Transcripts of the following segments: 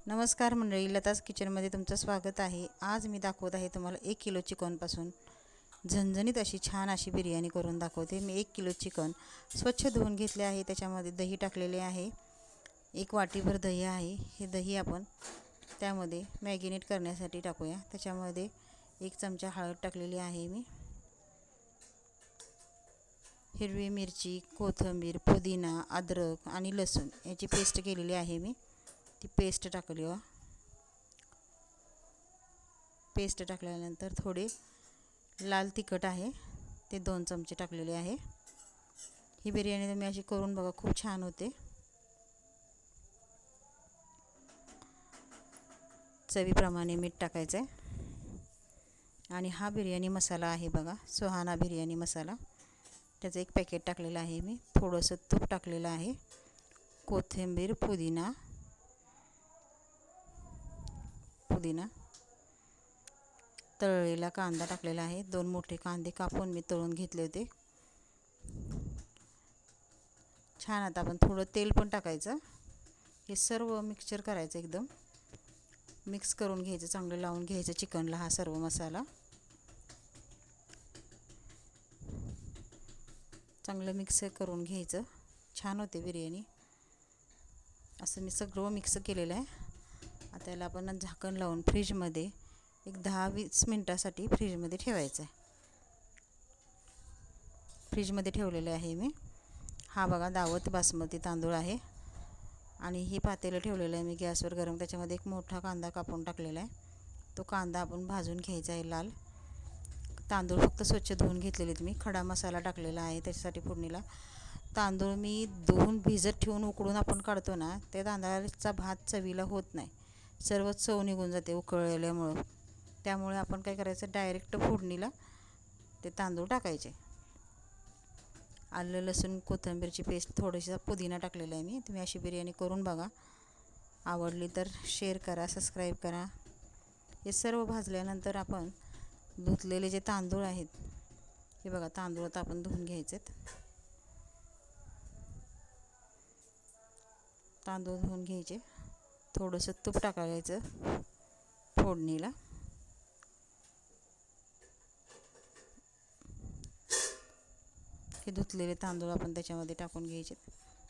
नमस्कार मंडळी, लताज किचनमध्ये तुमचं स्वागत आहे। आज मी दाखवत आहे तुम्हाला 1 किलो चिकनपासून झणझणीत अशी छान अशी बिर्याणी करून दाखवते। मी 1 किलो चिकन स्वच्छ धुवून घेतले आहे। त्याच्यामध्ये दही टाकलेले आहे, 1 वाटीभर दही आहे। हे दही आपण त्यामध्ये मॅरिनेट करण्यासाठी टाकूया। त्याच्यामध्ये 1 चमचा हळद टाकलेली आहे। मी हिरवी मिरची, कोथिंबीर, पुदिना, अद्रक आणि लसूण याची पेस्ट केलेली आहे। मी ती पेस्ट टाकली। पेस्ट टाकल्यानंतर थोडे लाल तिखट आहे ते 2 चमचे टाकलेले आहे। ही बिर्याणी तुम्ही अशी करून बघा, खूप छान होते। चवीप्रमाणे मीठ टाकायचं आहे। आणि हा बिर्याणी मसाला आहे बघा, सुहाना बिर्याणी मसाला, त्याचं 1 पॅकेट टाकलेलं आहे। मी थोडंसं तूप टाकलेलं आहे, कोथिंबीर, पुदिना तळलेला कांदा टाकलेला आहे। 2 मोठे कांदे कापून मी तळून घेतले होते। छान। आता आपण थोडं तेल पण टाकायचं। हे सर्व मिक्सचर करायचं, एकदम मिक्स करून घ्यायचं, चांगलं लावून घ्यायचं चिकनला हा सर्व मसाला। चांगलं मिक्स करून घ्यायचं, छान होते बिर्याणी। असं मी सगळं मिक्स केलेलं आहे। आता याला आपण झाकण लावून फ्रीजमध्ये एक 10-20 मिनिटासाठी फ्रीजमध्ये ठेवायचं आहे। फ्रीजमध्ये ठेवलेले आहे मी। हा बघा दावत बासमती तांदूळ आहे। आणि हे पातेलं ठेवलेलं आहे मी गॅसवर गरम, त्याच्यामध्ये 1 मोठा कांदा कापून टाकलेला आहे। तो कांदा आपण भाजून घ्यायचा आहे लाल। तांदूळ फक्त स्वच्छ धुवून घेतलेले आहेत मी। खडा मसाला टाकलेला आहे त्याच्यासाठी फोडणीला। तांदूळ मी धुवून भिजत ठेवून उकडून आपण काढतो ना, त्या तांदळाचा भात चवीला होत नाही, सर्व चव निघून जाते उकळल्यामुळं। त्यामुळे आपण काय करायचं, डायरेक्ट फोडणीला ते तांदूळ टाकायचे। आलं लसूण कोथिंबीरची पेस्ट, थोडीसा पुदिना टाकलेला आहे मी। तुम्ही अशी बिर्याणी करून बघा, आवडली तर शेअर करा, सबस्क्राईब करा। हे सर्व भाजल्यानंतर आपण धुतलेले जे तांदूळ आहेत, हे बघा तांदूळ आता आपण धुवून घ्यायचे। तांदूळ धुवून घ्यायचे, थोडंसं तूप टाकायचं फोडणीला। हे धुतलेले तांदूळ आपण त्याच्यामध्ये टाकून घ्यायचे।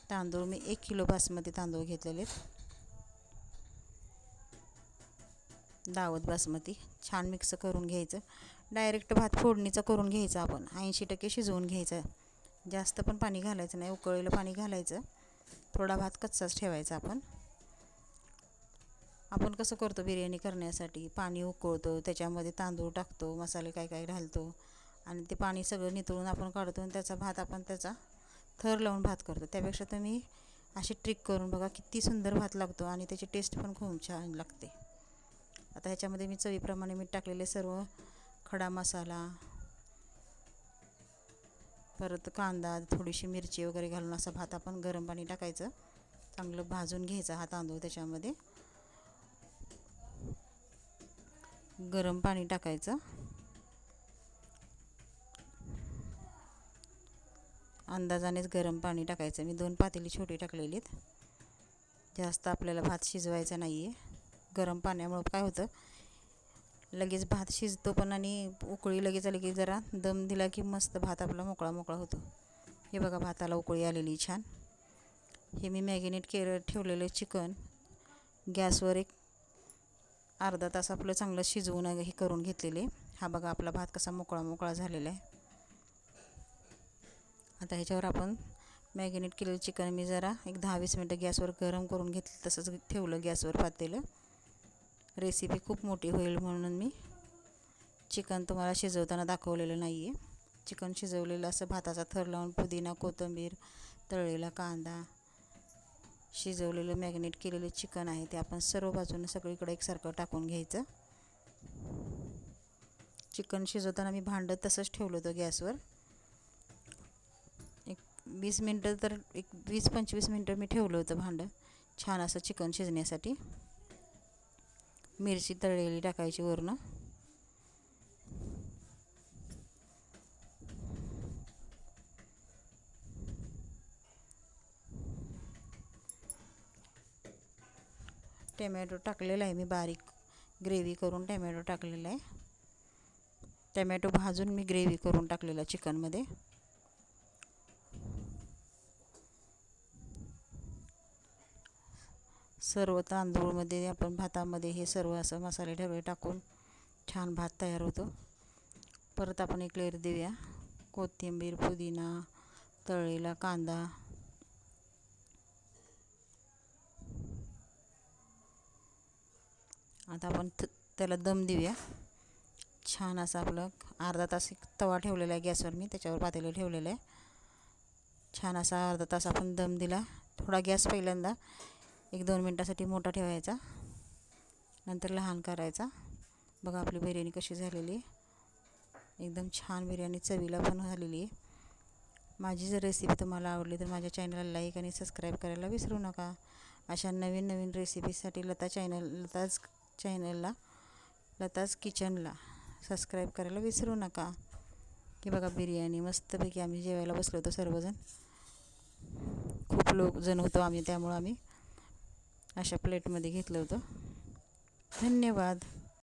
तांदूळ मी 1 किलो बासमती तांदूळ घेतलेले आहेत, दावत बासमती। छान मिक्स करून घ्यायचं। डायरेक्ट भात फोडणीचा करून घ्यायचा आपण, 80% शिजवून घ्यायचं। जास्त पण पाणी घालायचं नाही, उकळलेलं पाणी घालायचं, थोडा भात कच्चाच ठेवायचा। आपण कसं करतो बिर्याणी करण्यासाठी, पाणी उकळतो, त्याच्यामध्ये तांदूळ टाकतो, मसाले काय काय घालतो, आणि ते पाणी सगळं नितळून आपण काढतो, आणि त्याचा भात आपण त्याचा थर लावून भात करतो। त्यापेक्षा तुम्ही अशी ट्रिक करून बघा, किती सुंदर भात लागतो आणि त्याची टेस्ट पण खूप छान लागते। आता ह्याच्यामध्ये मी चवीप्रमाणे मीठ टाकलेले, सर्व खडा मसाला, परत कांदा, थोडीशी मिरची वगैरे घालून असा भात आपण गरम पाणी टाकायचं, चांगलं भाजून घ्यायचा हा तांदूळ। त्याच्यामध्ये गरम पाणी टाकायचं, अंदाजानेच गरम पाणी टाकायचं। मी 2 पातेली छोटी टाकलेली आहेत, जास्त आपल्याला भात शिजवायचा नाही आहे। गरम पाण्यामुळं काय होतं, लगेच भात शिजतो पण, आणि उकळी लगेच आली की जरा दम दिला की मस्त भात आपला मोकळा मोकळा होतो। हे बघा भाताला उकळी आलेली छान। हे मी मॅरिनेट ठेवलेलं चिकन गॅसवर एक अर्धा तास आपलं चांगलं शिजवून हे करून घेतलेले। हा बघा आपला भात कसा मोकळा मोकळा झालेला आहे। आता ह्याच्यावर आपण मॅरिनेट केलेलं चिकन मी जरा एक 10-20 मिनटं गॅसवर गरम करून घेतलं, तसंच ठेवलं गॅसवर पातेलं। रेसिपी खूप मोठी होईल म्हणून मी चिकन तुम्हाला शिजवताना दाखवलेलं नाही आहे। चिकन शिजवलेलं असं भाताचा थर लावून, पुदिना, कोथिंबीर, तळलेला कांदा, शिजवलेलं मॅरिनेट केलेलं चिकन आहे ते आपण सर्व बाजूने सगळीकडे एकसारखं टाकून घ्यायचं। चिकन शिजवताना मी भांडं तसंच ठेवलं होतं गॅसवर। एक 20 मिनटं, तर एक 20-25 मिनटं मी ठेवलं होतं भांडं, छान असं चिकन शिजण्यासाठी। मिरची तळलेली टाकायची वरून, टमॅटो टाकलेला आहे मी, बारीक ग्रेव्ही करून टमॅटो टाकलेला आहे. टमॅटो भाजून मी ग्रेव्ही करून टाकलेला चिकनमध्ये. सर्व तांदूळमध्ये आपण भातामध्ये हे सर्व असं मसाले ढवळे टाकून छान भात तयार होतो. परत आपण एक लेअर देऊया, कोथिंबीर, पुदिना, तळलेला कांदा. आता आपण त्याला दम देऊया. छान असं आपलं अर्धा तास एक तवा ठेवलेला आहे गॅसवर मी, त्याच्यावर पातेलं ठेवलेलं आहे. छान असा अर्धा तास आपण दम दिला. थोडा गॅस पहिल्यांदा 1-2 मिनटासाठी मोठा ठेवायचा, नंतर लहान करायचा. बघा आपली बिर्याणी कशी झालेली आहे. एकदम छान बिर्याणी चवीला पण झालेली आहे. माझी जर रेसिपी तुम्हाला आवडली तर माझ्या चॅनलला लाईक आणि सबस्क्राईब करायला विसरू नका. अशा नवीन नवीन रेसिपीसाठी लताज किचनला सबस्क्राईब करायला विसरू नका. की बघा बिर्याणी मस्तपैकी आम्ही जेवायला बसलो होतो सर्वजण. खूप लोक जण होतो आम्ही, त्यामुळं आम्ही अशा प्लेटमध्ये घेतलं होतं. धन्यवाद.